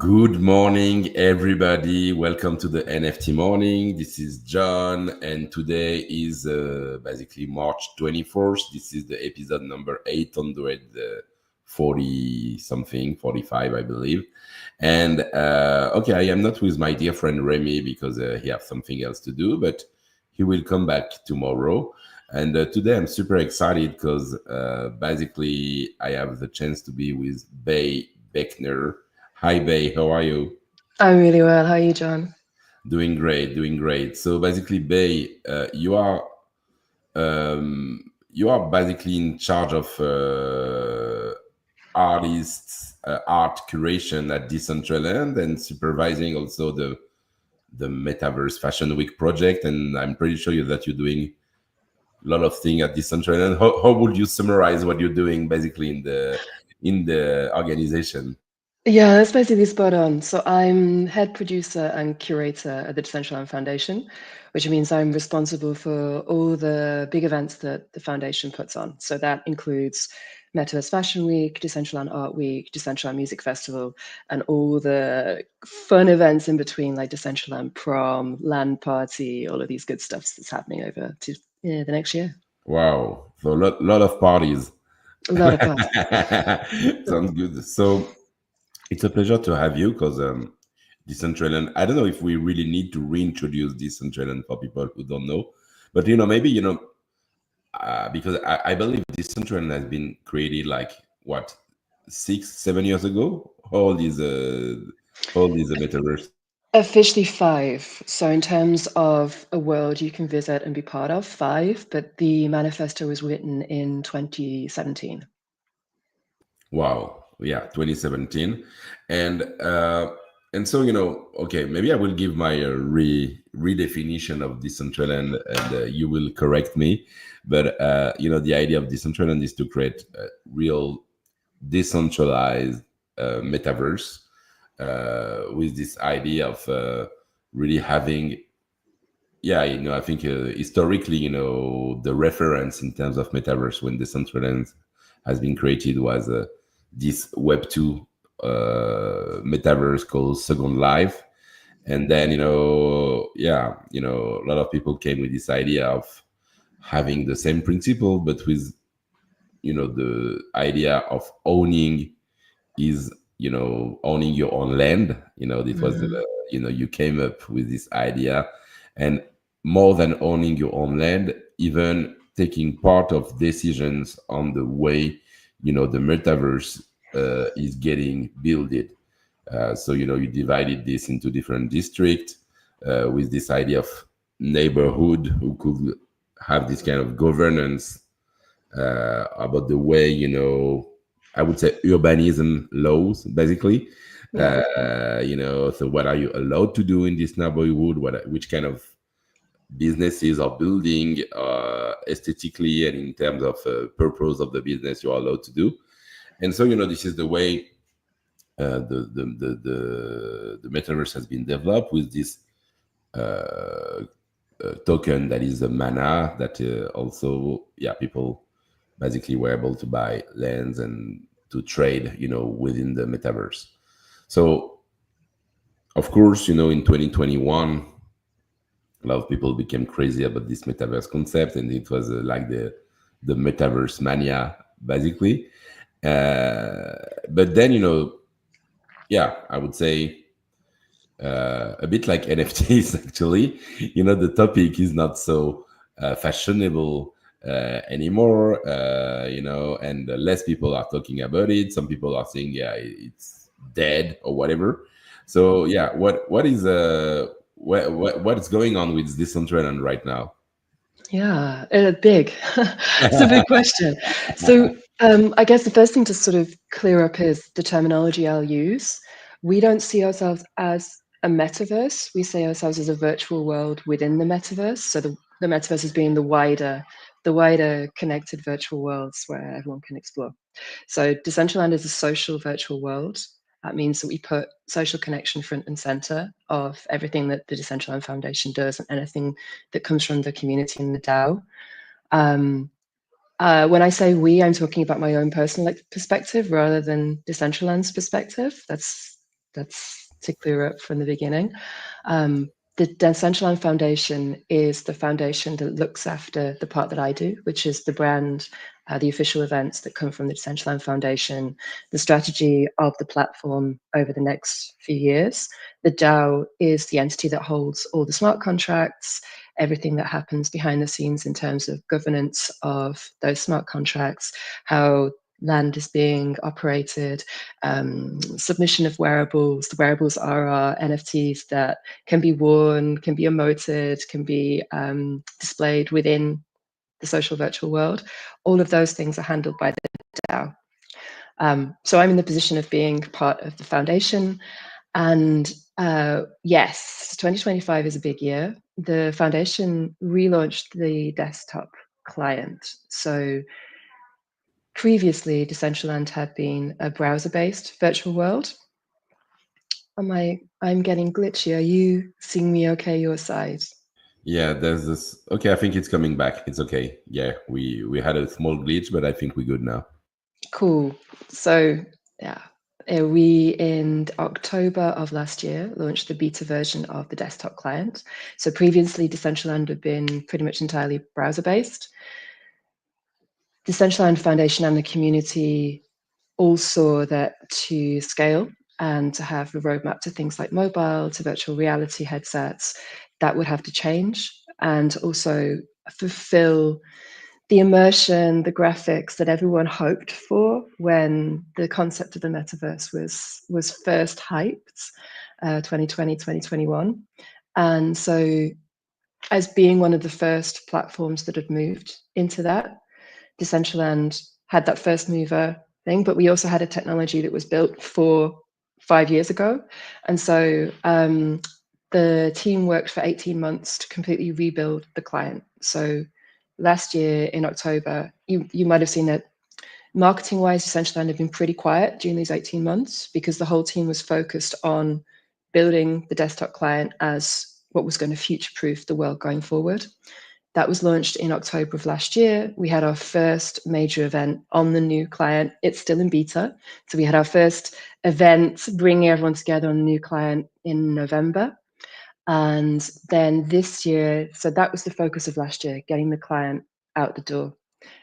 Good morning, everybody. Welcome to the NFT Morning. This is John, and today is basically March 24th. This is the episode number 840 something, 45, I believe. And okay, I am not with my dear friend Remy because he has something else to do, but he will come back tomorrow. And today I'm super excited because basically I have the chance to be with Bay Beckner. Hi, Bay. How are you? I'm really well. How are you, John? Doing great, doing great. So basically, Bay, you are basically in charge of artists, art curation at Decentraland, and supervising also the Metaverse Fashion Week project. And I'm pretty sure that you're doing a lot of things at Decentraland. How would you summarize what you're doing basically in the organization? Yeah, that's basically spot on. So I'm head producer and curator at the Decentraland Foundation, which means I'm responsible for all the big events that the foundation puts on. So that includes Metaverse Fashion Week, Decentraland Art Week, Decentraland Music Festival, and all the fun events in between, like Decentraland Prom, Land Party, all of these good stuffs that's happening over to the next year. Wow, so lot of parties. A lot of fun. Sounds good. So it's a pleasure to have you because Decentraland. I don't know if we really need to reintroduce Decentraland for people who don't know, but maybe because I believe Decentraland has been created like what 6, 7 years ago. How old is the metaverse? Officially five. So in terms of a world you can visit and be part of, five, but the manifesto was written in 2017. Wow. Yeah, 2017. And so okay, maybe I will give my redefinition of Decentraland and you will correct me. But the idea of Decentraland is to create a real decentralized metaverse with this idea of really having I think historically, the reference in terms of metaverse when Decentraland has been created was this Web2 metaverse called Second Life. And then, a lot of people came with this idea of having the same principle, but with, the idea of owning is, owning your own land. This was, Mhm. you came up with this idea. And more than owning your own land, even taking part of decisions on the way, the metaverse is getting builded. So, you divided this into different districts with this idea of neighborhood who could have this kind of governance about the way I would say urbanism laws basically. Yeah. So what are you allowed to do in this neighborhood? Which kind of businesses are building aesthetically and in terms of purpose of the business you are allowed to do. And so this is the way the metaverse has been developed with this uh, token that is a mana that also people basically were able to buy lands and to trade within the metaverse. So of course in 2021 a lot of people became crazy about this metaverse concept, and it was like the metaverse mania basically. But then I would say a bit like NFTs actually. The topic is not so fashionable anymore. And less people are talking about it. Some people are saying, yeah, it's dead or whatever. So yeah, what is what is going on with this Decentraland right now? Yeah, big. It's a big question. So I guess the first thing to sort of clear up is the terminology I'll use. We don't see ourselves as a metaverse. We see ourselves as a virtual world within the metaverse. So the metaverse is being the wider connected virtual worlds where everyone can explore. So Decentraland is a social virtual world. That means that we put social connection front and center of everything that the Decentraland Foundation does and anything that comes from the community and the DAO. Um, when I say we, I'm talking about my own personal perspective rather than Decentraland's perspective. That's That's to clear up from the beginning. The Decentraland Foundation is the foundation that looks after the part that I do, which is the brand, the official events that come from the Decentraland Foundation, the strategy of the platform over the next few years. The DAO is the entity that holds all the smart contracts, everything that happens behind the scenes in terms of governance of those smart contracts, how land is being operated, submission of wearables. The wearables are our NFTs that can be worn, can be emoted, can be displayed within the social virtual world. All of those things are handled by the DAO. So I'm in the position of being part of the foundation. And yes, 2025 is a big year. The foundation relaunched the desktop client. So previously, Decentraland had been a browser-based virtual world. I'm getting glitchy. Are you seeing me okay your side? Yeah, there's this. Okay, I think it's coming back. It's okay. Yeah, we had a small glitch, but I think we're good now. Cool. So yeah, we in October of last year launched the beta version of the desktop client. So previously, Decentraland had been pretty much entirely browser-based. Decentraland Foundation and the community all saw that to scale and to have a roadmap to things like mobile, to virtual reality headsets, that would have to change and also fulfill the immersion, the graphics that everyone hoped for when the concept of the metaverse was first hyped, 2020, 2021. And so as being one of the first platforms that had moved into that, Decentraland had that first mover thing, but we also had a technology that was built for 5 years ago. And so the team worked for 18 months to completely rebuild the client. So last year in October, you might have seen that marketing wise, Decentraland had been pretty quiet during these 18 months because the whole team was focused on building the desktop client as what was going to future proof the world going forward. That was launched in October of last year. We had our first major event on the new client. It's still in beta. So we had our first event bringing everyone together on the new client in November. And then this year, so that was the focus of last year, getting the client out the door.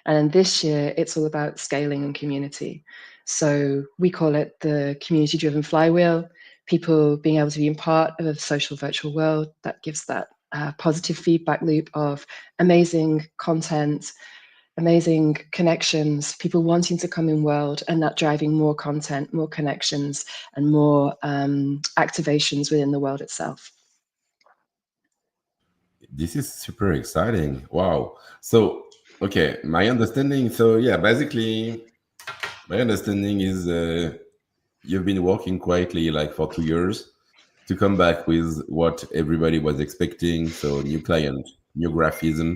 And this year, it's all about scaling and community. So we call it the community-driven flywheel, people being able to be in part of a social virtual world that gives that positive feedback loop of amazing content, amazing connections, people wanting to come in world, and that driving more content, more connections, and more activations within the world itself. This is super exciting. Wow. So, okay, my understanding. So, yeah, basically, my understanding is you've been working quietly like for 2 years to come back with what everybody was expecting. So, new client, new graphism.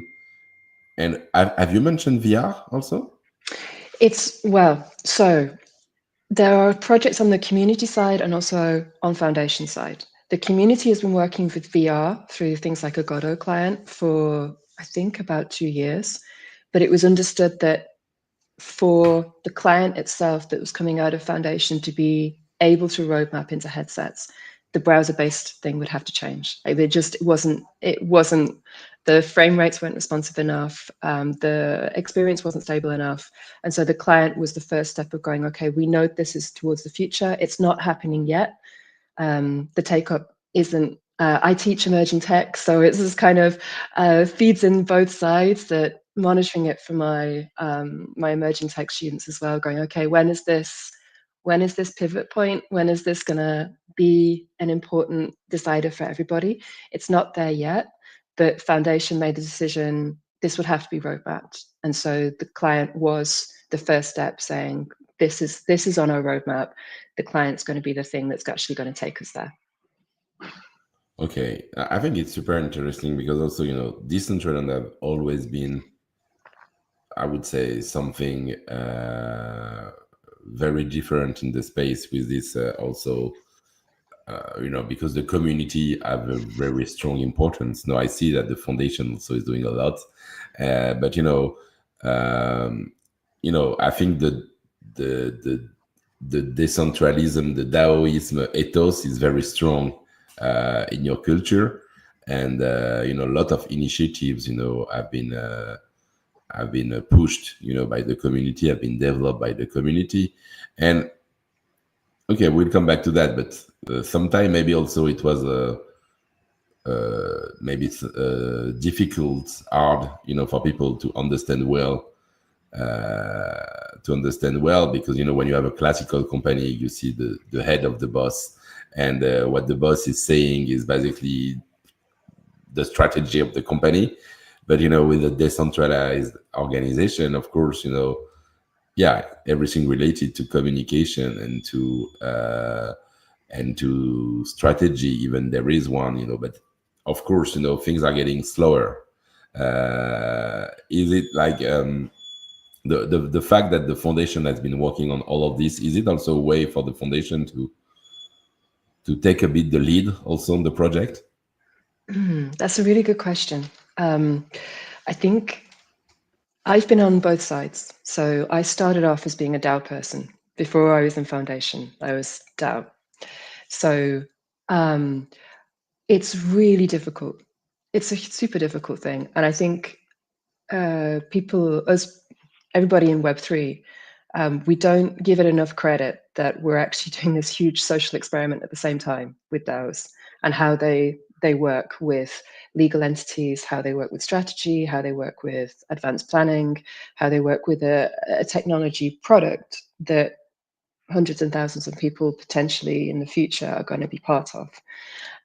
And have you mentioned VR also? So there are projects on the community side and also on foundation side. The community has been working with VR through things like a Godot client for, I think, about 2 years. But it was understood that for the client itself that was coming out of foundation to be able to roadmap into headsets, the browser-based thing would have to change. Like, it wasn't the frame rates weren't responsive enough, the experience wasn't stable enough. And so the client was the first step of going, okay, we know this is towards the future. It's not happening yet. The take-up isn't, I teach emerging tech, so it's this kind of feeds in both sides, that monitoring it for my my emerging tech students as well, going, okay, when is this pivot point? When is this gonna be an important decider for everybody? It's not there yet, but foundation made the decision this would have to be roadmapped. And so the client was the first step, saying this is on our roadmap. The client's going to be the thing that's actually going to take us there. Okay, I think it's super interesting because also, Decentraland have always been, I would say, something very different in the space with this also, because the community have a very strong importance. Now I see that the foundation also is doing a lot, but I think the the decentralism, the Taoism ethos is very strong in your culture, and a lot of initiatives, have been pushed, by the community, have been developed by the community, and okay, we'll come back to that, but sometime maybe also it was maybe it's difficult, hard, for people to understand well, because when you have a classical company, you see the head of the boss, and what the boss is saying is basically the strategy of the company. But with a decentralized organization, of course, yeah, everything related to communication and to strategy, even there is one, but of course, things are getting slower. Is it like the fact that the foundation has been working on all of this, is it also a way for the foundation to take a bit the lead also on the project? That's a really good question. I think I've been on both sides. So I started off as being a DAO person. Before I was in foundation, I was DAO. So it's really difficult. It's a super difficult thing. And I think people, as everybody in Web3, we don't give it enough credit that we're actually doing this huge social experiment at the same time with DAOs and how they work with legal entities, how they work with strategy, how they work with advanced planning, how they work with a technology product that hundreds and thousands of people potentially in the future are going to be part of.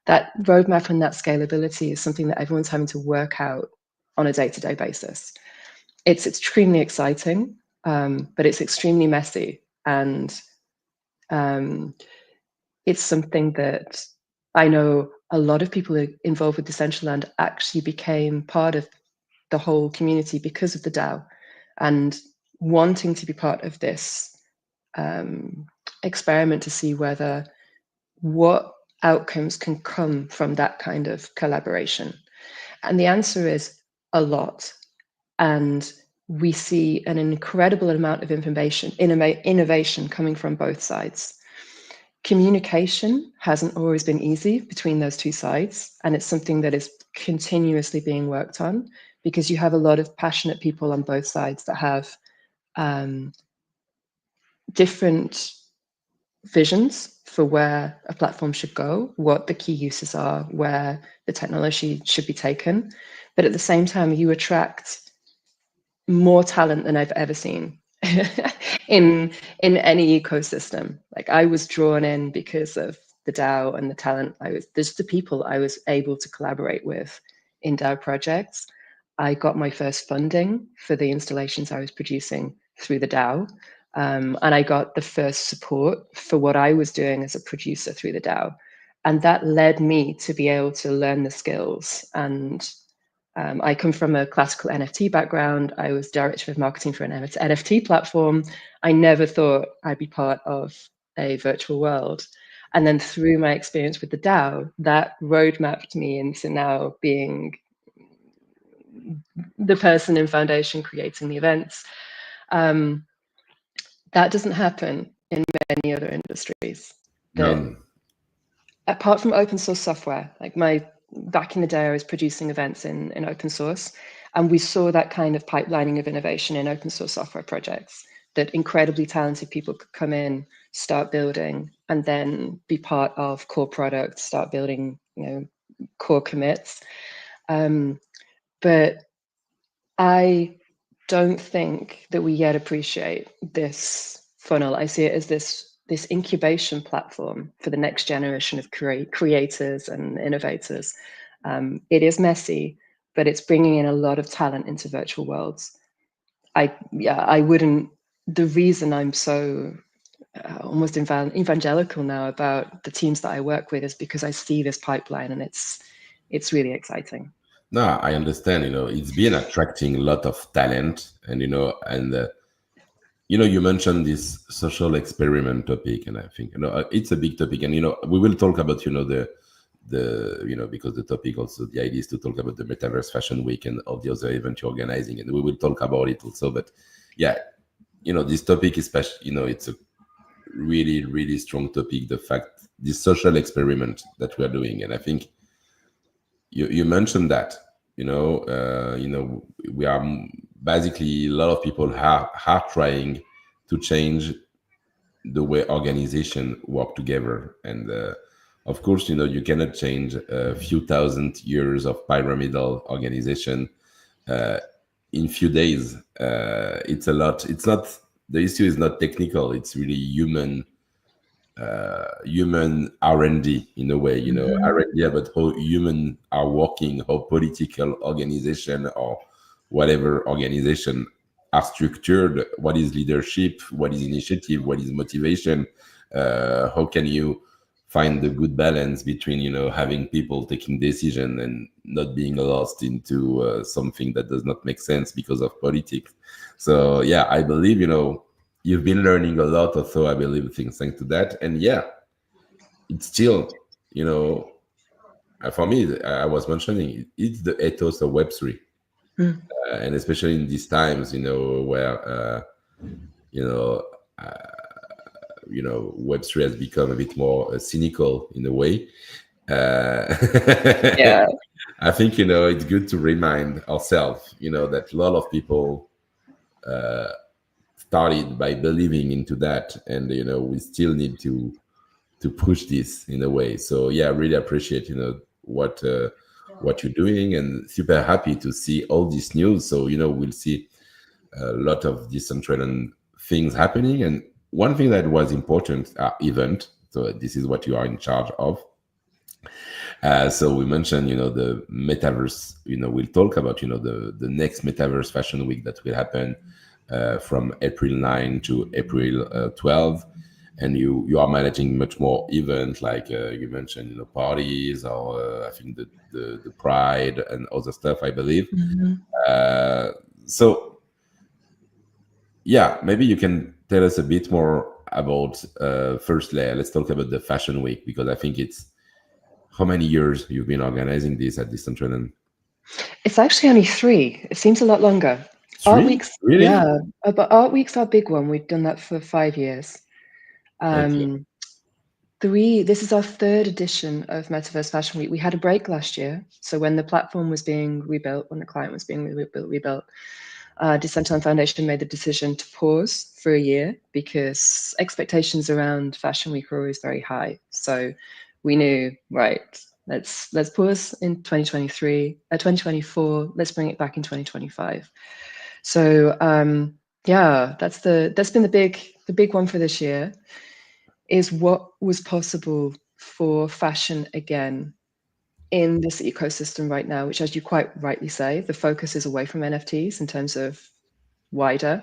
That roadmap and that scalability is something that everyone's having to work out on a day-to-day basis. It's extremely exciting, but it's extremely messy, and it's something that I know a lot of people involved with Decentraland actually became part of the whole community because of the DAO and wanting to be part of this experiment to see what outcomes can come from that kind of collaboration. And the answer is a lot. And we see an incredible amount of innovation coming from both sides. Communication hasn't always been easy between those two sides, and it's something that is continuously being worked on because you have a lot of passionate people on both sides that have different visions for where a platform should go, what the key uses are, where the technology should be taken. But at the same time, you attract more talent than I've ever seen in any ecosystem. Like I was drawn in because of the DAO and the talent there's the people I was able to collaborate with in DAO projects. I got my first funding for the installations I was producing through the DAO. And I got the first support for what I was doing as a producer through the DAO. And that led me to be able to learn the skills. And I come from a classical NFT background. I was director of marketing for an NFT platform. I never thought I'd be part of a virtual world. And then through my experience with the DAO, that roadmapped me into now being the person in foundation creating the events. That doesn't happen in many other industries. Apart from open source software, like back in the day, I was producing events in open source, and we saw that kind of pipelining of innovation in open source software projects, that incredibly talented people could come in, start building, and then be part of core products, start building, core commits. But I don't think that we yet appreciate this funnel. I see it as this incubation platform for the next generation of creators and innovators. It is messy, but it's bringing in a lot of talent into virtual worlds. I wouldn't. The reason I'm so almost evangelical now about the teams that I work with is because I see this pipeline, and it's really exciting. No, I understand. It's been attracting a lot of talent, and you mentioned this social experiment topic, and I think it's a big topic, and we will talk about the because the topic also, the idea is to talk about the Metaverse Fashion Week and all the other events you're organizing, and we will talk about it also. But yeah, this topic is special. It's a really, really strong topic, the fact, this social experiment that we are doing. And I think you mentioned that, we are basically, a lot of people are trying to change the way organization work together. And of course, you cannot change a few thousand years of pyramidal organization in few days. It's a lot. It's not, the issue is not technical. It's really human R&D in a way, R&D about how human are working, how political organization or whatever organization are structured, what is leadership, what is initiative, what is motivation, how can you find the good balance between, having people taking decision and not being lost into something that does not make sense because of politics. So yeah, I believe, you've been learning a lot, also I believe, things thanks to that. And yeah, it's still, for me, I was mentioning, it's the ethos of Web3. And especially in these times, where you know Web3 has become a bit more cynical in a way. Yeah. I think, it's good to remind ourselves, that a lot of people started by believing into that, and we still need to push this in a way. So yeah, I really appreciate, what you're doing, and super happy to see all this news. So we'll see a lot of Decentraland things happening. And one thing that was important, event. So this is what you are in charge of. So we mentioned, the metaverse. We'll talk about, the next metaverse fashion week that will happen from April 9 to April 12. And you are managing much more events, like you mentioned, parties, or I think the Pride and other stuff, I believe. So yeah, maybe you can tell us a bit more about, firstly, let's talk about the Fashion Week, because I think it's, how many years you've been organizing this at Decentraland? It's actually only 3. It seems a lot longer. Art 3? Week's, Really? yeah, but Art Week's our big one. We've done that for 5 years. Okay. 3, this is our 3rd edition of Metaverse Fashion Week. We had a break last year. So when the platform was being rebuilt, when the client was being rebuilt, Decentraland Foundation made the decision to pause for a year because expectations around Fashion Week are always very high. So we knew, right, let's pause in 2024. Let's bring it back in 2025. So yeah, that's been the big one for this year, is what was possible for fashion again in this ecosystem right now, which, as you quite rightly say, the focus is away from NFTs in terms of wider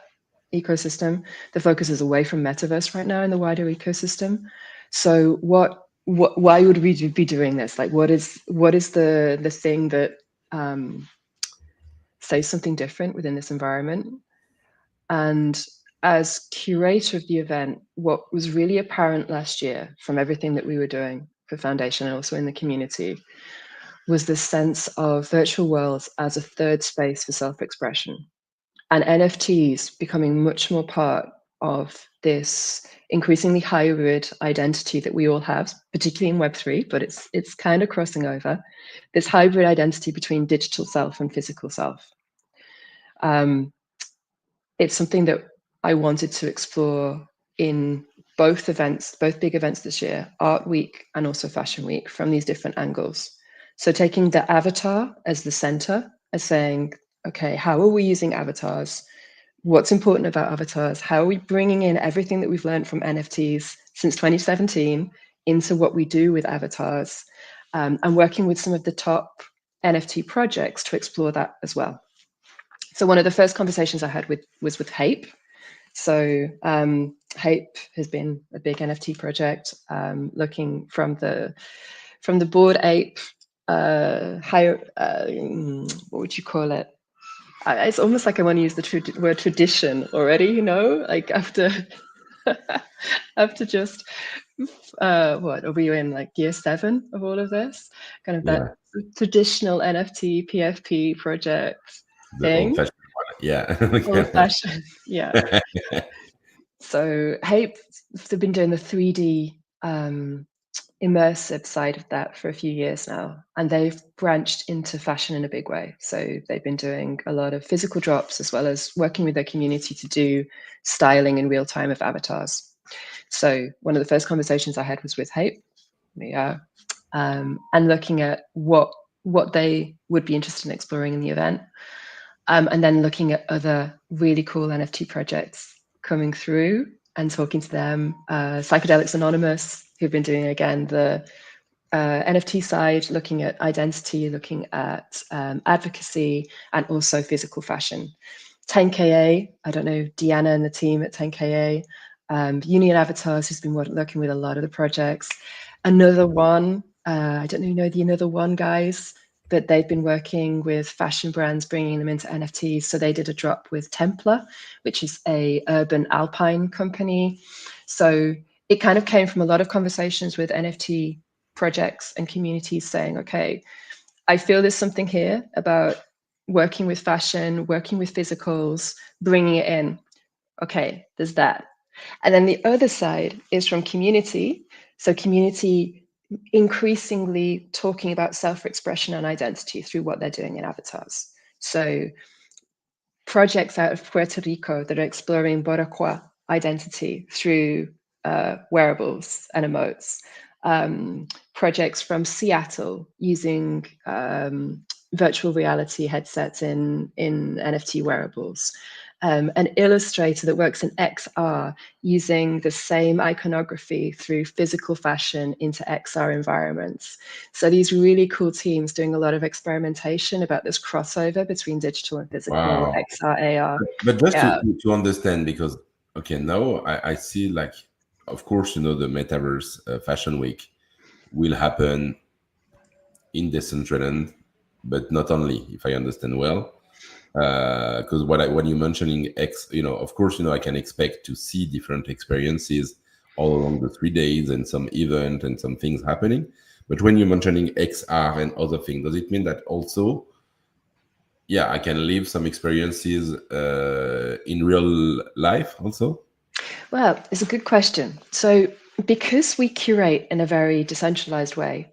ecosystem. The focus is away from metaverse right now in the wider ecosystem. So why would we be doing this? Like, what is the thing that says something different within this environment? And as curator of the event, what was really apparent last year from everything that we were doing for Foundation and also in the community was this sense of virtual worlds as a third space for self-expression, and NFTs becoming much more part of this increasingly hybrid identity that we all have, particularly in Web3, but it's kind of crossing over, this hybrid identity between digital self and physical self. It's something that I wanted to explore in both events, both big events this year, Art Week and also Fashion Week, from these different angles. So taking the avatar as the center, as saying, okay, how are we using avatars? What's important about avatars? How are we bringing in everything that we've learned from NFTs since 2017 into what we do with avatars? And working with some of the top NFT projects to explore that as well. So one of the first conversations I had was with Hape. So Hape has been a big NFT project, looking from the Bored Ape higher, what would you call it? It's almost like I want to use the word tradition already, like after just what are we in, like year 7 of all of this, kind of that Yeah, traditional NFT PFP project the old thing. fashioned one. Old Yeah. fashioned, yeah. So Hape, they've been doing the 3D immersive side of that for a few years now, and they've branched into fashion in a big way. So they've been doing a lot of physical drops as well as working with their community to do styling in real time of avatars. So one of the first conversations I had was with Hape, and looking at what they would be interested in exploring in the event, and then looking at other really cool NFT projects coming through and talking to them. Psychedelics Anonymous, who've been doing again the NFT side, looking at identity, looking at advocacy, and also physical fashion. 10KA, I don't know, Deanna and the team at 10KA, Union Avatars, who's been working with a lot of the projects. Another one, I don't know the Another One guys, but they've been working with fashion brands, bringing them into NFTs. So they did a drop with Templar, which is a urban alpine company. So it kind of came from a lot of conversations with NFT projects and communities saying, okay, I feel there's something here about working with fashion, working with physicals, bringing it in. Okay, there's that. And then the other side is from community. So community increasingly talking about self-expression and identity through what they're doing in avatars. So projects out of Puerto Rico that are exploring Boricua identity through wearables and emotes. Projects from Seattle using virtual reality headsets in NFT wearables. An illustrator that works in XR using the same iconography through physical fashion into XR environments. So these really cool teams doing a lot of experimentation about this crossover between digital and physical, Wow. XR, AR. But just Yeah. to understand, because okay, now I see, like, of course, the metaverse fashion week will happen in Decentraland, but not only, if I understand well. Because when you're mentioning X, of course, I can expect to see different experiences all along the 3 days and some event and some things happening. But when you're mentioning XR and other things, does it mean that also, yeah, I can live some experiences in real life also? Well, it's a good question. So, because we curate in a very decentralized way,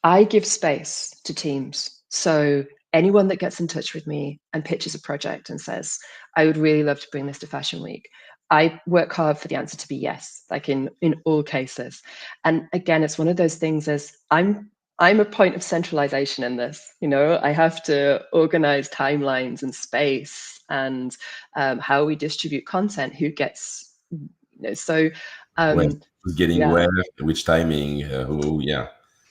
I give space to teams. So, anyone that gets in touch with me and pitches a project and says, I would really love to bring this to Fashion Week, I work hard for the answer to be yes, like in all cases. And again, it's one of those things as I'm a point of centralization in this. I have to organize timelines and space and how we distribute content, who gets so When um, who's getting yeah, where, which timing, who, yeah.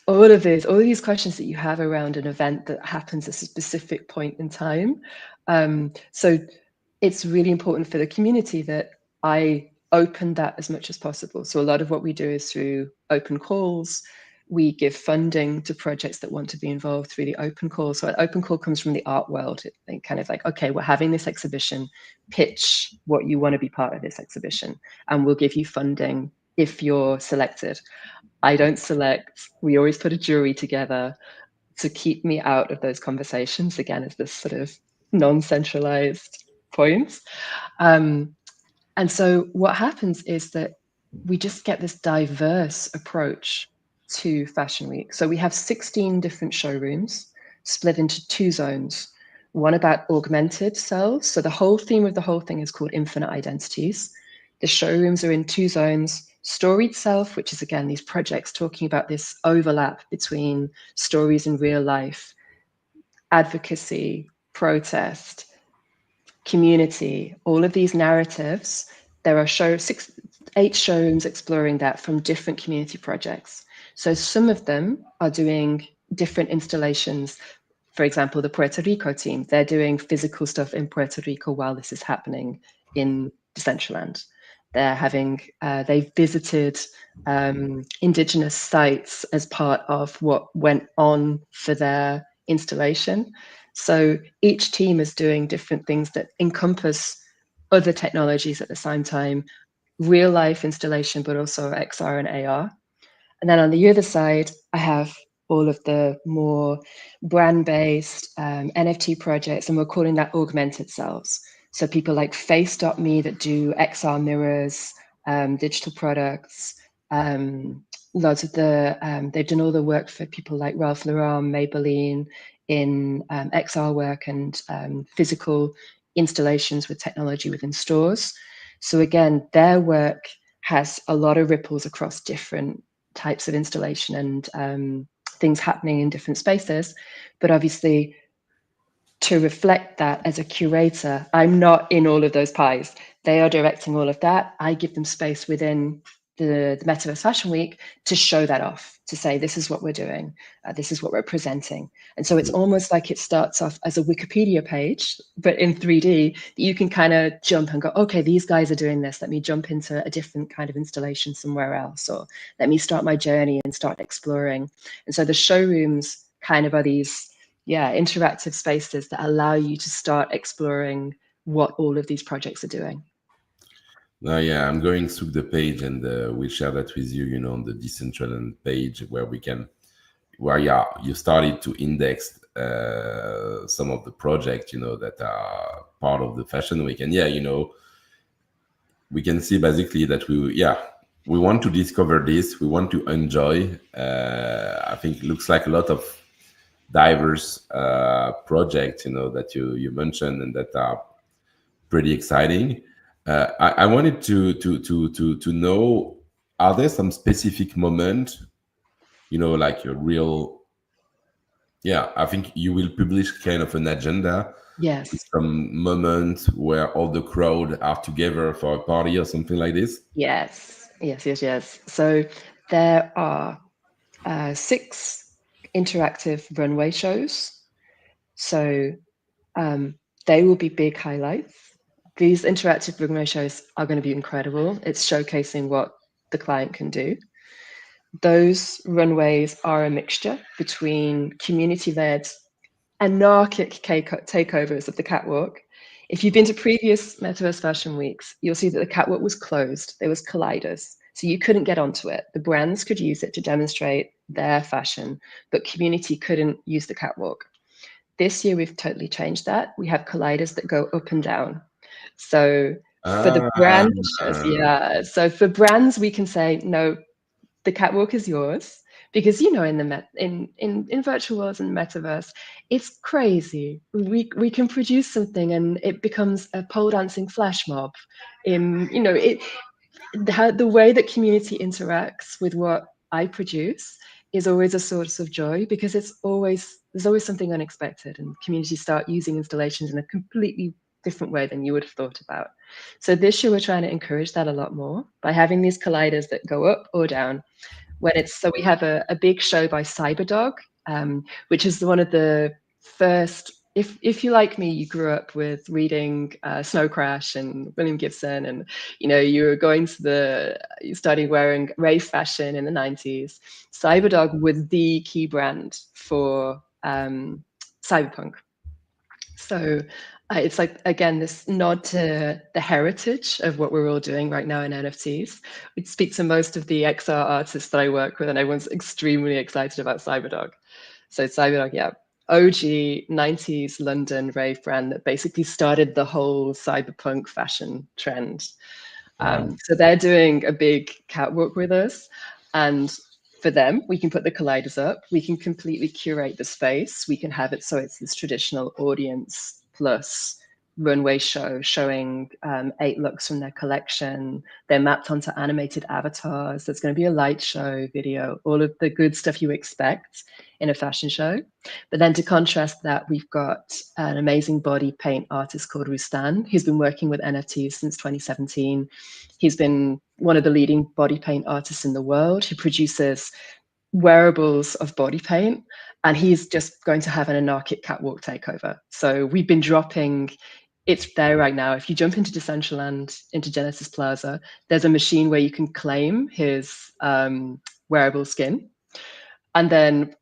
all these questions that you have around an event that happens at a specific point in time. So it's really important for the community that I open that as much as possible. So a lot of what we do is through open calls. We give funding to projects that want to be involved through the open call. So an open call comes from the art world. It kind of like, okay, we're having this exhibition, pitch what you want to be part of this exhibition, and we'll give you funding if you're selected. I don't select. We always put a jury together to keep me out of those conversations. Again, as this sort of non-centralized point. Um, and so what happens is that we just get this diverse approach to Fashion Week. So we have 16 different showrooms split into two zones. One about augmented selves. So the whole theme of the whole thing is called Infinite Identities. The showrooms are in two zones. Storied Self, which is again these projects talking about this overlap between stories in real life, advocacy, protest, community, all of these narratives. There are 8 showrooms exploring that from different community projects. So some of them are doing different installations. For example, the Puerto Rico team, they're doing physical stuff in Puerto Rico while this is happening in Decentraland. They've visited indigenous sites as part of what went on for their installation. So each team is doing different things that encompass other technologies at the same time, real life installation, but also XR and AR. And then on the other side, I have all of the more brand-based NFT projects, and we're calling that augmented selves. So people like Face.me that do XR mirrors, digital products. Lots of the they've done all the work for people like Ralph Lauren, Maybelline in XR work and physical installations with technology within stores. So again, their work has a lot of ripples across different types of installation and things happening in different spaces. But obviously, to reflect that as a curator, I'm not in all of those pies. They are directing all of that. I give them space within the Metaverse Fashion Week to show that off, to say, this is what we're doing, this is what we're presenting. And so it's almost like it starts off as a Wikipedia page, but in 3D, that you can kind of jump and go, okay, these guys are doing this. Let me jump into a different kind of installation somewhere else, or let me start my journey and start exploring. And so the showrooms kind of are these interactive spaces that allow you to start exploring what all of these projects are doing. Yeah, I'm going through the page, and we'll share that with you, on the Decentraland page, where you started to index some of the projects, that are part of the Fashion Week. And we can see basically that we want to discover this, we want to enjoy. I think it looks like a lot of diverse projects, that you mentioned, and that are pretty exciting. I wanted to know, are there some specific moment, like a real, I think you will publish kind of an agenda, Yes. some moment where all the crowd are together for a party or something like this? Yes. So there are 6 interactive runway shows. So they will be big highlights. These interactive runway shows are going to be incredible. It's showcasing what the client can do. Those runways are a mixture between community-led anarchic takeovers of the catwalk. If you've been to previous Metaverse Fashion Weeks, you'll see that the catwalk was closed. There was colliders, so you couldn't get onto it. The brands could use it to demonstrate their fashion, but community couldn't use the catwalk. This year, we've totally changed that. We have colliders that go up and down. So for the Ah, brand shows, so for brands, we can say, no, the catwalk is yours, because in the in virtual worlds and metaverse, it's crazy. We can produce something and it becomes a pole dancing flash mob. The way that community interacts with what I produce is always a source of joy, because there's always something unexpected, and communities start using installations in a completely different way than you would have thought about. So this year we're trying to encourage that a lot more by having these colliders that go up or down. So we have a big show by Cyberdog, which is one of the first. If you, like me, you grew up with reading Snow Crash and William Gibson, and you started wearing rave fashion in the 90s. Cyberdog was the key brand for cyberpunk. So it's like, again, this nod to the heritage of what we're all doing right now in NFTs. It speaks to most of the XR artists that I work with, and everyone's extremely excited about Cyberdog. So Cyberdog, OG 90s London rave brand that basically started the whole cyberpunk fashion trend. So they're doing a big catwalk with us, and for them, we can put the colliders up, we can completely curate the space, we can have it so it's this traditional audience plus runway show showing 8 looks from their collection. They're mapped onto animated avatars. There's going to be a light show, video, all of the good stuff you expect in a fashion show. But then to contrast that, we've got an amazing body paint artist called Rustan, who's been working with NFTs since 2017. He's been one of the leading body paint artists in the world. He produces wearables of body paint, and he's just going to have an anarchic catwalk takeover. So we've been dropping, it's there right now. If you jump into Decentraland, into Genesis Plaza, there's a machine where you can claim his wearable skin. And then,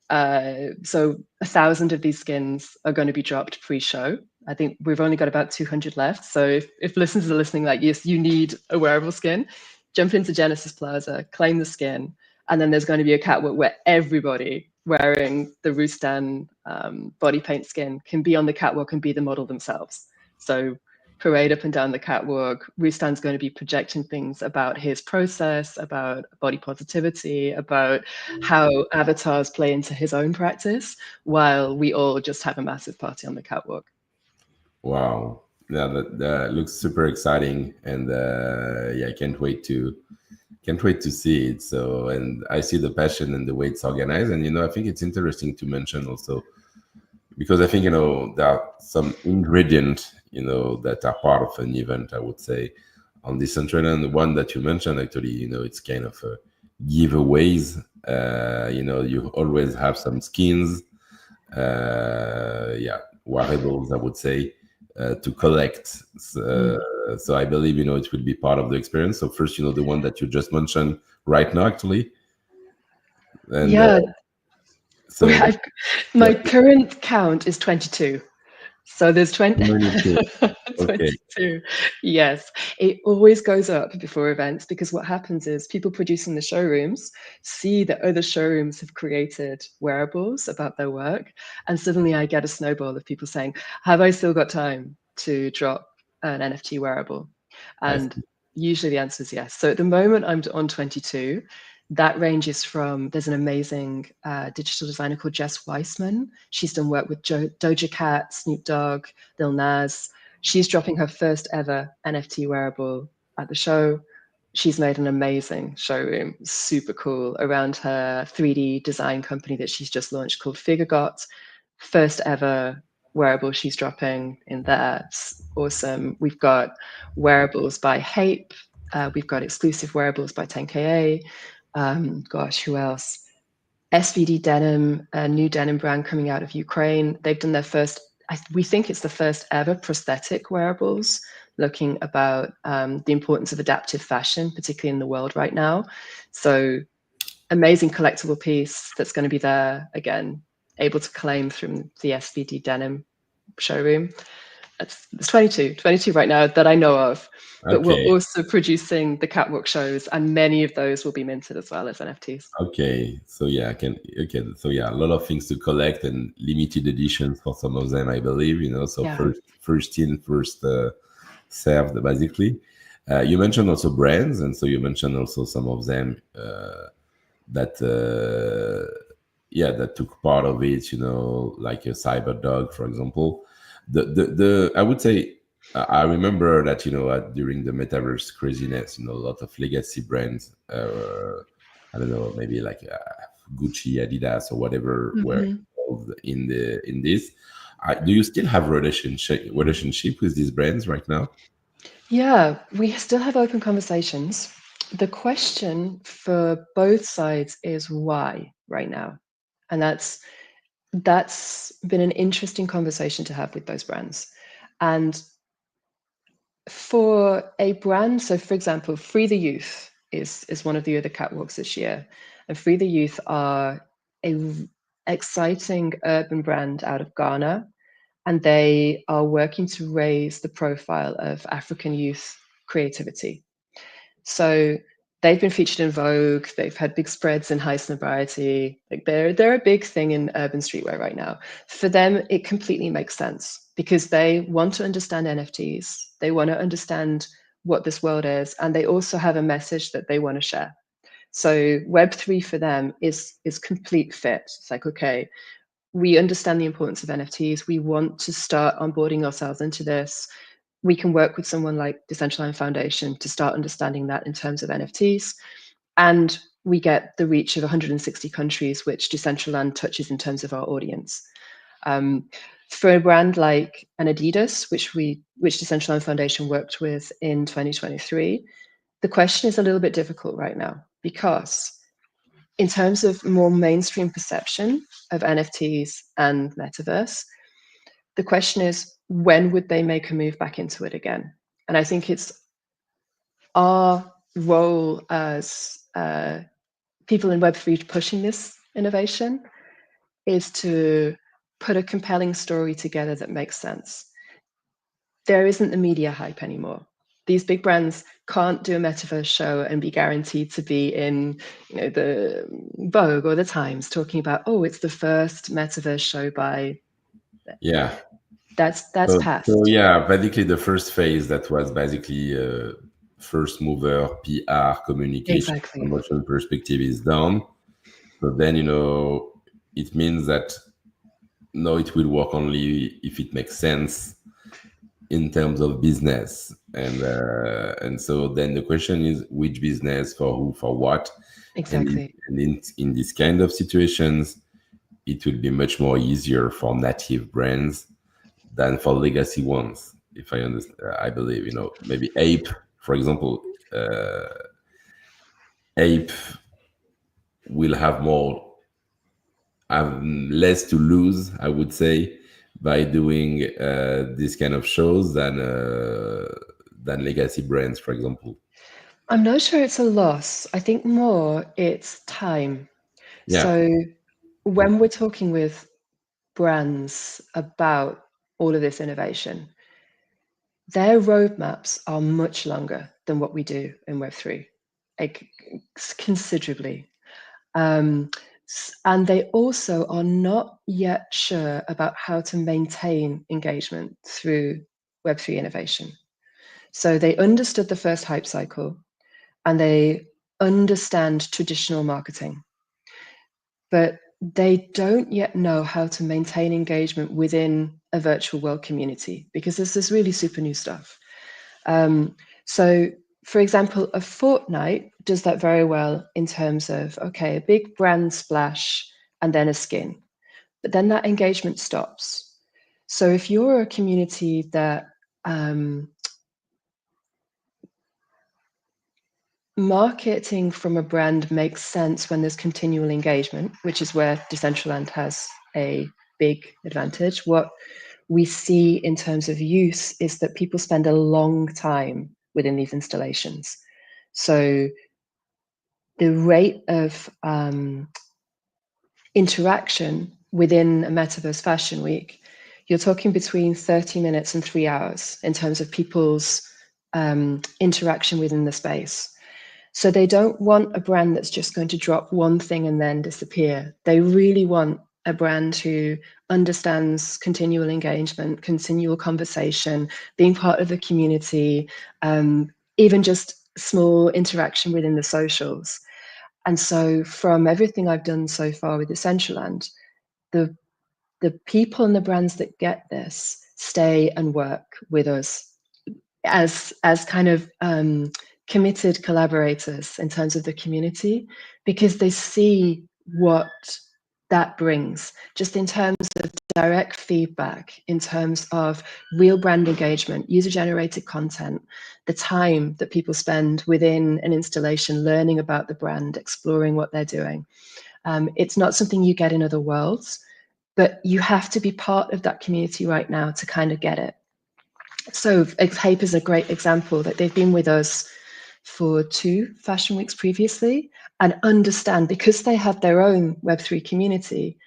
so 1,000 of these skins are going to be dropped pre-show. I think we've only got about 200 left. So if listeners are listening like, yes, you need a wearable skin, jump into Genesis Plaza, claim the skin, and then there's going to be a catwalk where everybody wearing the Rustan body paint skin can be on the catwalk and be the model themselves. So parade up and down the catwalk. Rustan's going to be projecting things about his process, about body positivity, about how avatars play into his own practice, while we all just have a massive party on the catwalk. Wow. Yeah, that looks super exciting, and yeah, can't wait to see it. So, and I see the passion and the way it's organized, and I think it's interesting to mention also, because I think there are some ingredients that are part of an event. I would say on this Decentraland, the one that you mentioned, actually, it's kind of giveaways. You always have some skins, yeah, wearables, I would say, to collect. So I believe it will be part of the experience. So first, the one that you just mentioned right now, actually, and Yeah, so my yeah, current count is 22. So there's 20, community. Okay, 22. Yes, it always goes up before events, because what happens is people producing the showrooms see that other showrooms have created wearables about their work. And suddenly I get a snowball of people saying, have I still got time to drop an NFT wearable? I And see. usually the answer is yes. So at the moment I'm on 22. That ranges from, there's an amazing digital designer called Jess Weissman. She's done work with Doja Cat, Snoop Dogg, Lil Nas. She's dropping her first ever NFT wearable at the show. She's made an amazing showroom, super cool, around her 3D design company that she's just launched called FigureGot. First ever wearable she's dropping in there. It's awesome. We've got wearables by Hape. We've got exclusive wearables by 10KA. Gosh, who else? SVD Denim, a new denim brand coming out of Ukraine. They've done their first, we think it's the first ever prosthetic wearables, looking about the importance of adaptive fashion, particularly in the world right now. So amazing collectible piece that's going to be there, again, able to claim from the SVD Denim showroom. It's 22 right now that I know of. But we're Okay. also producing the catwalk shows, and many of those will be minted as well as NFTs. Okay, so yeah, I can. Okay, so yeah, a lot of things to collect and limited editions for some of them, I believe. So Yeah. first in, first served, basically. You mentioned also brands, and so you mentioned also some of them that yeah, that took part of it. Like a Cyberdog, for example. The I would say I remember that during the metaverse craziness, a lot of legacy brands. I don't know, maybe like Gucci, Adidas, or whatever were Mhm. involved in this. Do you still have relationship with these brands right now? Yeah, we still have open conversations. The question for both sides is why right now? And that's been an interesting conversation to have with those brands. And for a brand, so for example, Free the Youth is one of the other catwalks this year. And Free the Youth are a exciting urban brand out of Ghana, and they are working to raise the profile of African youth creativity. So they've been featured in Vogue. They've had big spreads in High Sobriety. Like they're a big thing in urban streetwear right now. For them, it completely makes sense because they want to understand NFTs. They want to understand what this world is, and they also have a message that they want to share. So Web3 for them is complete fit. It's like, okay, we understand the importance of NFTs. We want to start onboarding ourselves into this. We can work with someone like Decentraland Foundation to start understanding that in terms of NFTs. And we get the reach of 160 countries, which Decentraland touches in terms of our audience. For a brand like an Adidas, which Decentraland Foundation worked with in 2023, the question is a little bit difficult right now because in terms of more mainstream perception of NFTs and metaverse, the question is when would they make a move back into it again? And I think it's our role as people in Web3 pushing this innovation is to put a compelling story together that makes sense. There isn't the media hype anymore. These big brands can't do a metaverse show and be guaranteed to be in, the Vogue or the Times talking about, oh, it's the first metaverse show by. Yeah. That's So past. yeah, basically the first phase that was basically first mover, PR, communication, Exactly. promotion perspective is done. So then it means that no, it will work only if it makes sense in terms of business, and so then the question is which business, for who, for what, Exactly. and in this kind of situations, it will be much more easier for native brands than for legacy ones. If I understand, I believe maybe Ape, for example, uh, Ape will have less to lose, I would say, by doing this kind of shows than legacy brands, for example. I'm not sure it's a loss. I think more it's time. Yeah, So when we're talking with brands about all of this innovation, their roadmaps are much longer than what we do in Web3, like considerably. Um, and they also are not yet sure about how to maintain engagement through Web3 innovation. So they understood the first hype cycle and they understand traditional marketing, but they don't yet know how to maintain engagement within a virtual world community because this is really super new stuff. Um, so, for example, a Fortnite does that very well in terms of, okay, a big brand splash and then a skin, but then that engagement stops. So if you're a community that marketing from a brand makes sense when there's continual engagement, which is where Decentraland has a big advantage. What we see in terms of use is that people spend a long time within these installations. So the rate of interaction within a Metaverse Fashion Week, you're talking between 30 minutes and 3 hours in terms of people's interaction within the space. So they don't want a brand that's just going to drop one thing and then disappear. They really want a brand who understands continual engagement, continual conversation, being part of the community, even just small interaction within the socials. And so from everything I've done so far with Decentraland, the the people and the brands that get this stay and work with us as kind of committed collaborators in terms of the community because they see what that brings just in terms of direct feedback, in terms of real brand engagement, user generated content, the time that people spend within an installation learning about the brand, exploring what they're doing. It's not something you get in other worlds, but you have to be part of that community right now to kind of get it. So Hape is a great example that they've been with us for 2 fashion weeks previously and understand because they have their own Web3 community,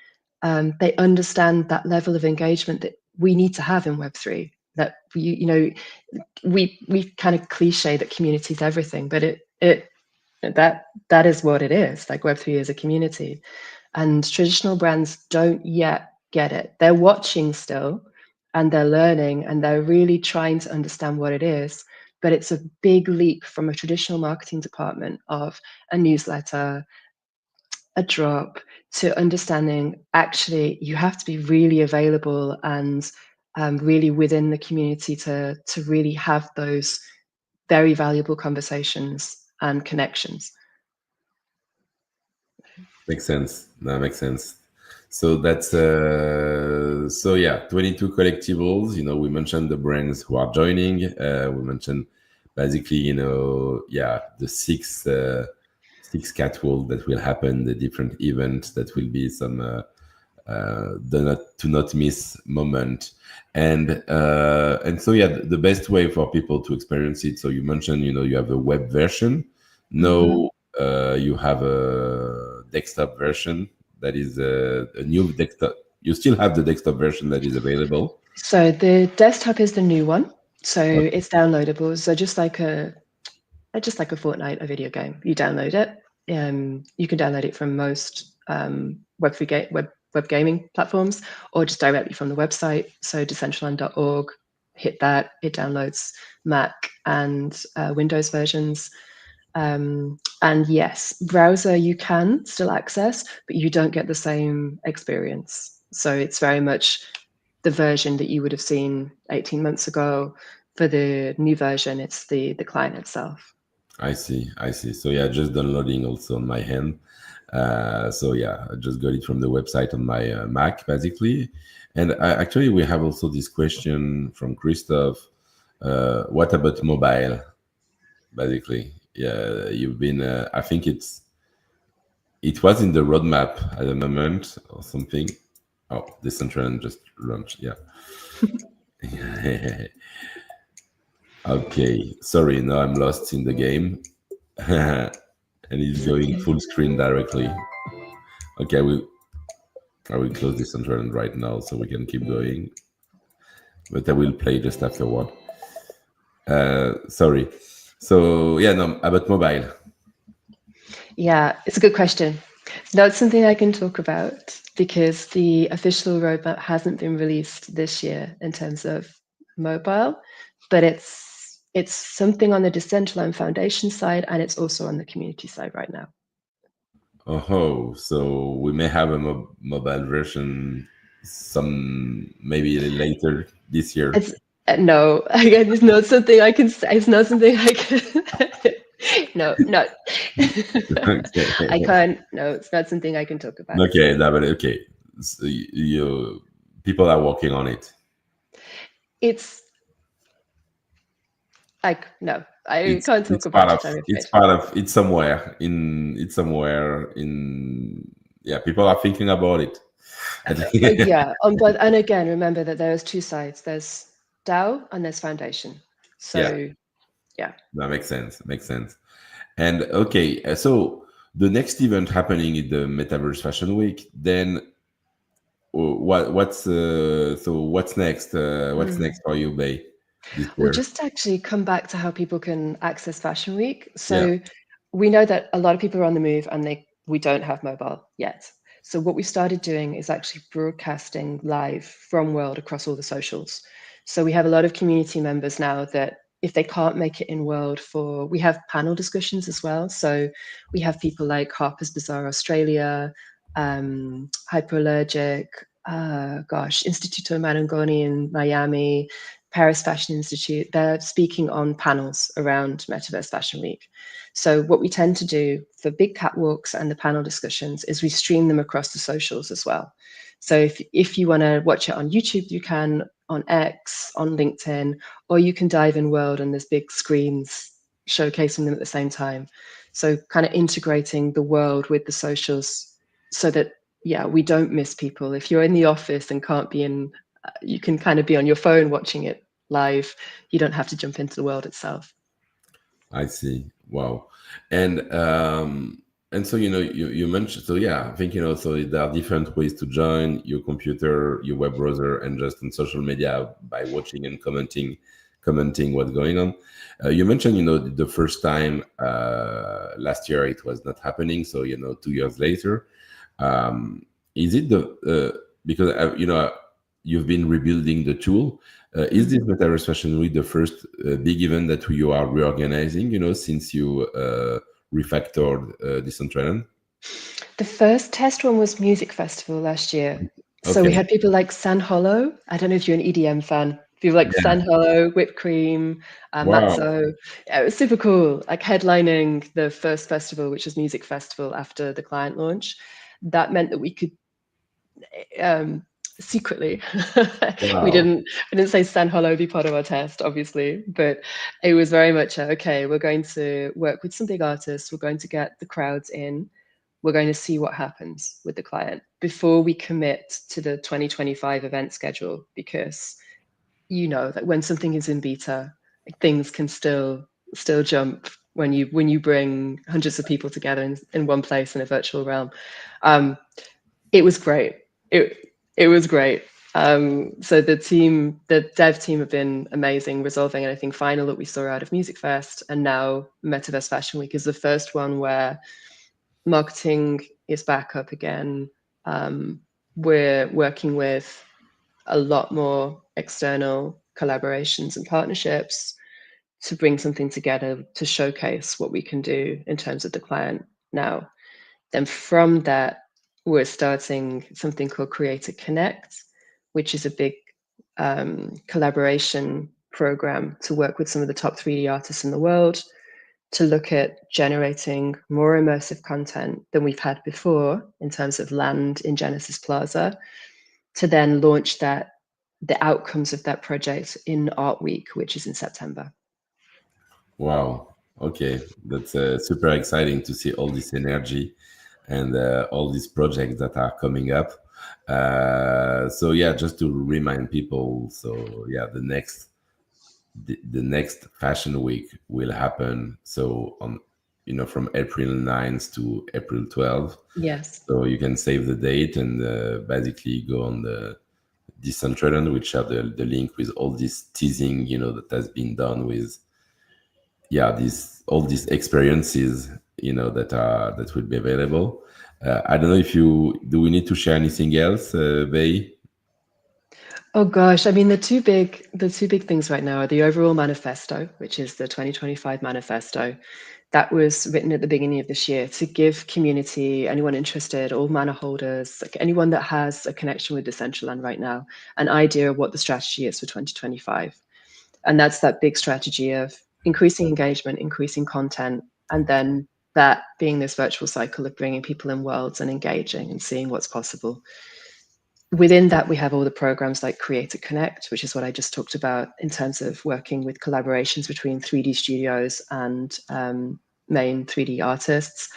they understand that level of engagement that we need to have in Web3. That we kind of cliche that community is everything, but that is what it is. Like Web3 is a community, and traditional brands don't yet get it. They're watching still, and they're learning, and they're really trying to understand what it is. But it's a big leap from a traditional marketing department of a newsletter, a drop, to understanding actually you have to be really available and really within the community to really have those very valuable conversations and connections. makes sense. That makes sense. So that's so yeah, 22 collectibles. We mentioned the brands who are joining. We mentioned basically, yeah, the six catwalk that will happen, the different events that will be some the not miss moment, and so yeah, the best way for people to experience it. So you mentioned, you have a web version. Mhm. No, you have a desktop version that is a new desktop. You still have the desktop version that is available. So the desktop is the new one. So Okay. it's downloadable. So just like a Fortnite, a video game, you download it. You can download it from most web gaming platforms, or just directly from the website. So decentraland.org, hit that, it downloads Mac and Windows versions. And yes, browser you can still access, but you don't get the same experience. So it's very much the version that you would have seen 18 months ago. For the new version, it's the client itself. I see. I see. So yeah, just downloading also on my hand. So yeah, I just got it from the website on my Mac basically. And actually, we have also this question from Christoph. What about mobile? Basically, yeah, you've been. I think it was in the roadmap at the moment or something. Oh, Decentraland just launched. Yeah. Okay. Sorry, now I'm lost in the game. And it's It's going okay. full screen directly. Okay, I will close this and right now so we can keep going. But I will play just after one. Sorry. So yeah, no, about mobile. Yeah, it's a good question. It's not something I can talk about because the official roadmap hasn't been released this year in terms of mobile, but it's something on the Decentraland Foundation side, and it's also on the community side right now. Oh, so we may have a mobile version some maybe later this year. It's no, again, it's not something I can say. It's not something I can. No, not. I Okay. can't. No, it's not something I can talk about. Okay, that, but okay. So you people are working on it. It's like no, I It's can't talk it's part about of it. I'm it's afraid. part of it's somewhere in yeah, people are thinking about it. I think Yeah, but and again, remember that there's two sides. There's DAO and there's foundation. yeah, So yeah, that makes sense. Makes sense. And okay, so the next event happening in the Metaverse Fashion Week, then what's next? What's Mm. next for you, Bay, this We'll year? just actually come back to how people can access Fashion Week. Yeah. So we know that a lot of people are on the move and we don't have mobile yet. So what we started doing is actually broadcasting live from World across all the socials. So we have a lot of community members now that if they can't make it in World we have panel discussions as well. So we have people like Harper's Bazaar Australia, Hyperallergic, Instituto Marangoni in Miami, Paris Fashion Institute, they're speaking on panels around Metaverse Fashion Week. So what we tend to do for big catwalks and the panel discussions is we stream them across the socials as well. So if you want to watch it on YouTube, you can, on X, on LinkedIn, or you can dive in World and there's big screens showcasing them at the same time. So kind of integrating the world with the socials so that, yeah, we don't miss people. If you're in the office and can't be in, you can kind of be on your phone watching it live. You don't have to jump into the world itself. I see. Wow. And so you mentioned, so yeah, I think so there are different ways to join your computer, your web browser, and just on social media by watching and commenting what's going on. You mentioned the first time last year it was not happening, so 2 years later. Is it because you've been rebuilding the tool? Is this Metaverse Fashion Week the first big event that you are reorganizing? Since you refactored Decentraland. The first test one was Music Festival last year. So we Okay. had people like San Holo. I don't know if you're an EDM fan. People like Yeah. San Holo, Whipped Cream, Wow. Matzo. Yeah, it was super cool. Like headlining the first festival, which was Music Festival after the client launch. That meant that we could um, secretly. we Wow. didn't we didn't say San Holo be part of our test, obviously, but it was very much okay. We're going to work with some big artists. We're going to get the crowds in. We're going to see what happens with the client before we commit to the 2025 event schedule, because that when something is in beta, things can still jump when you bring hundreds of people together in one place in a virtual realm. It was great. It was great. So the dev team have been amazing, resolving anything final that we saw out of Music Fest, and now Metaverse Fashion Week is the first one where marketing is back up again. we're working with a lot more external collaborations and partnerships to bring something together to showcase what we can do in terms of the client now. Then from that, we're starting something called Creator Connect, which is a big collaboration program to work with some of the top 3D artists in the world to look at generating more immersive content than we've had before in terms of land in Genesis Plaza, to then launch the outcomes of that project in Art Week, which is in September. Wow. Okay, that's super exciting to see all this energy and all these projects that are coming up. So yeah, just to remind people. So yeah, the next fashion week will happen. So on, from April 9th to April 12th. Yes. So you can save the date and basically go on the Decentraland, which have the link with all this teasing, that has been done with, yeah, these all these experiences, that will be available. I don't know if you do. We need to share anything else, Bei? Oh gosh, I mean the two big things right now are the overall manifesto, which is the 2025 manifesto. That was written at the beginning of this year to give community, anyone interested, all manor holders, like anyone that has a connection with Decentraland right now, an idea of what the strategy is for 2025. And that's that big strategy of increasing engagement, increasing content, and then that being this virtual cycle of bringing people in worlds and engaging and seeing what's possible. Within that, we have all the programs like Creator Connect, which is what I just talked about in terms of working with collaborations between 3D studios and main 3D artists.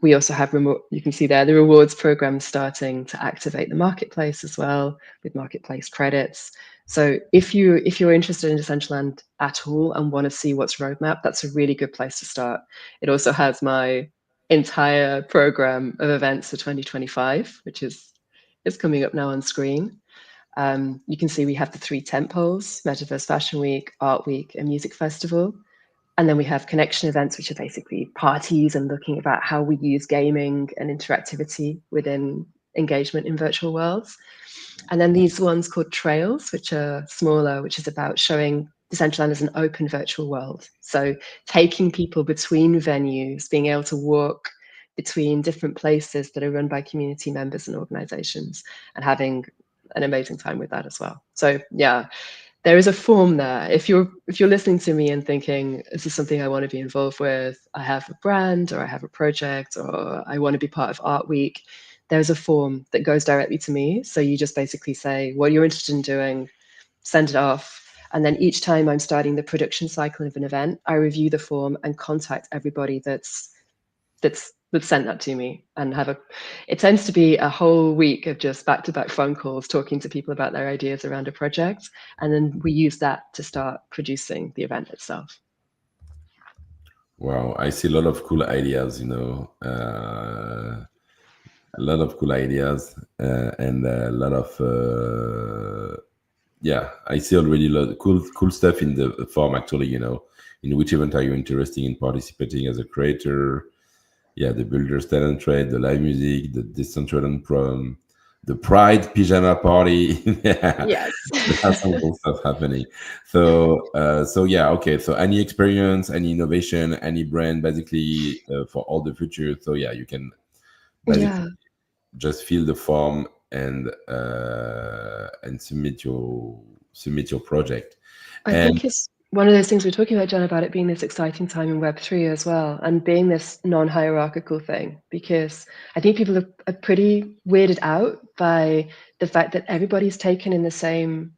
We also have you can see there the rewards program starting to activate the marketplace as well with marketplace credits. So if you're interested in Decentraland at all and want to see what's roadmap, that's a really good place to start. It also has my entire program of events for 2025, which is coming up now on screen. You can see we have the 3 tent poles: Metaverse Fashion Week, Art Week, and Music Festival. And then we have connection events, which are basically parties and looking about how we use gaming and interactivity within engagement in virtual worlds. And then these ones called trails, which are smaller, which is about showing Decentraland as an open virtual world. So taking people between venues, being able to walk between different places that are run by community members and organizations, and having an amazing time with that as well. So yeah, there is a form there. If you're listening to me and thinking, this is something I want to be involved with, I have a brand or I have a project or I want to be part of Art Week, there's a form that goes directly to me. So you just basically say what you're interested in doing, send it off. And then each time I'm starting the production cycle of an event, I review the form and contact everybody that's sent that to me, and it tends to be a whole week of just back-to-back phone calls talking to people about their ideas around a project, and then we use that to start producing the event itself. Wow, I see a lot of cool ideas. A lot of cool ideas, and a lot of yeah. I see already a lot of cool stuff in the form. Actually, in which event are you interested in participating as a creator? Yeah, the Builders Talent Trade, the live music, the Decentraland Prom, the Pride Pyjama Party. Yeah, Yes. there's some cool stuff happening. So yeah, okay. So any experience, any innovation, any brand, basically for all the future. So yeah, you can basically Yeah, just fill the form and submit your project. I And think it's one of those things we're talking about, John, about it being this exciting time in Web3 as well, and being this non-hierarchical thing, because I think people are pretty weirded out by the fact that everybody's taken in the same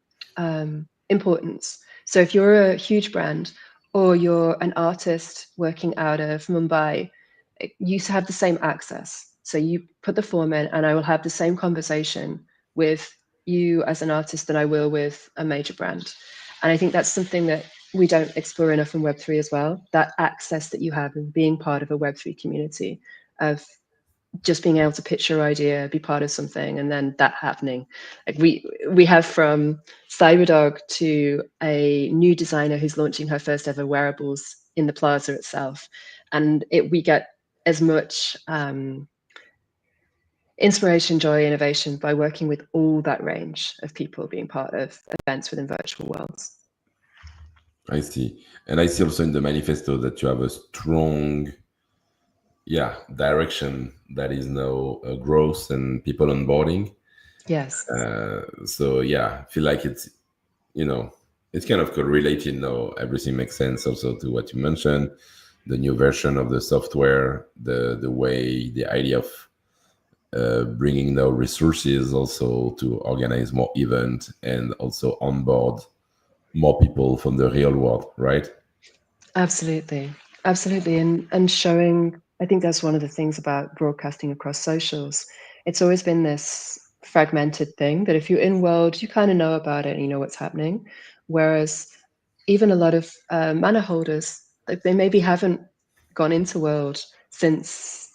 importance. So if you're a huge brand or you're an artist working out of Mumbai, you have the same access. So you put the form in, and I will have the same conversation with you as an artist that I will with a major brand. And I think that's something that we don't explore enough in Web3 as well, that access that you have in being part of a Web3 community, of just being able to pitch your idea, be part of something, and then that happening. Like we have from Cyberdog to a new designer who's launching her first ever wearables in the plaza itself. And we get as much inspiration, joy, innovation by working with all that range of people being part of events within virtual worlds. I see. And I see also in the manifesto that you have a strong, direction that is now growth and people onboarding. Yes, So yeah, I feel like you know, it's kind of correlated now. Everything makes sense also to what you mentioned, the new version of the software, the way, the idea of bringing now resources also to organize more events and also onboard more people from the real world, right? absolutely. Absolutely. And showing, I think that's one of the things about broadcasting across socials. It's always been this fragmented thing that if you're in world, you kind of know about it and you know what's happening. Whereas even a lot of manor holders, like they maybe haven't gone into world since,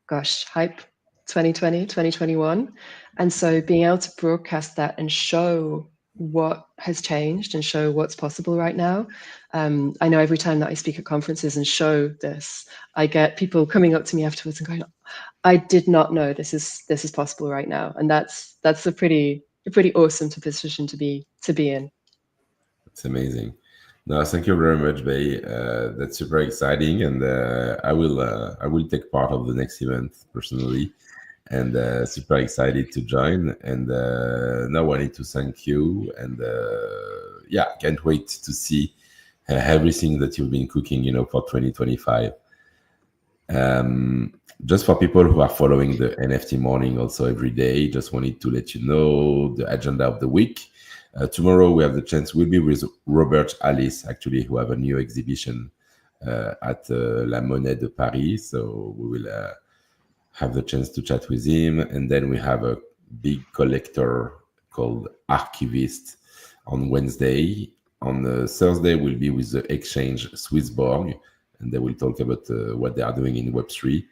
gosh, hype 2020, 2021. And so being able to broadcast that and show what has changed and show what's possible right now. I know every time that I speak at conferences and show this, I get people coming up to me afterwards and going, I did not know this is possible right now. And that's a pretty awesome position to be in. It's amazing. No, thank you very much, Bay. That's super exciting, and I will take part of the next event personally, and super excited to join. And now I need to thank you, and can't wait to see everything that you've been cooking, for 2025. Just for people who are following the NFT Morning also every day, just wanted to let you know the agenda of the week. Tomorrow we have the chance, we'll be with Robert Alice, actually, who have a new exhibition at La Monnaie de Paris. So we will have the chance to chat with him. And then we have a big collector called Archivist on Wednesday. On Thursday, we'll be with the exchange Swissborg, and they will talk about what they are doing in Web3.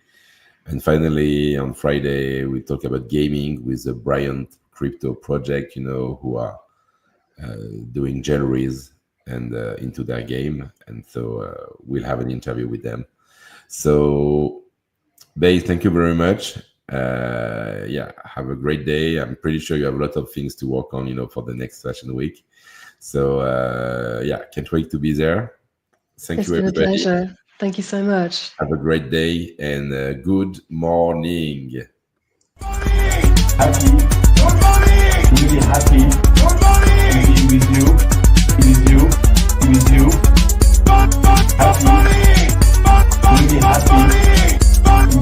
And finally, on Friday, we talk about gaming with the Bryant Crypto Project, who are doing jewelries and into their game. And so we'll have an interview with them. So, Bay, thank you very much. Have a great day. I'm pretty sure you have a lot of things to work on, for the next Fashion Week. So, can't wait to be there. Thank you, everybody. It's been a pleasure. Thank you so much. Have a great day and good morning. Happy, really happy to be with you, happy, really happy.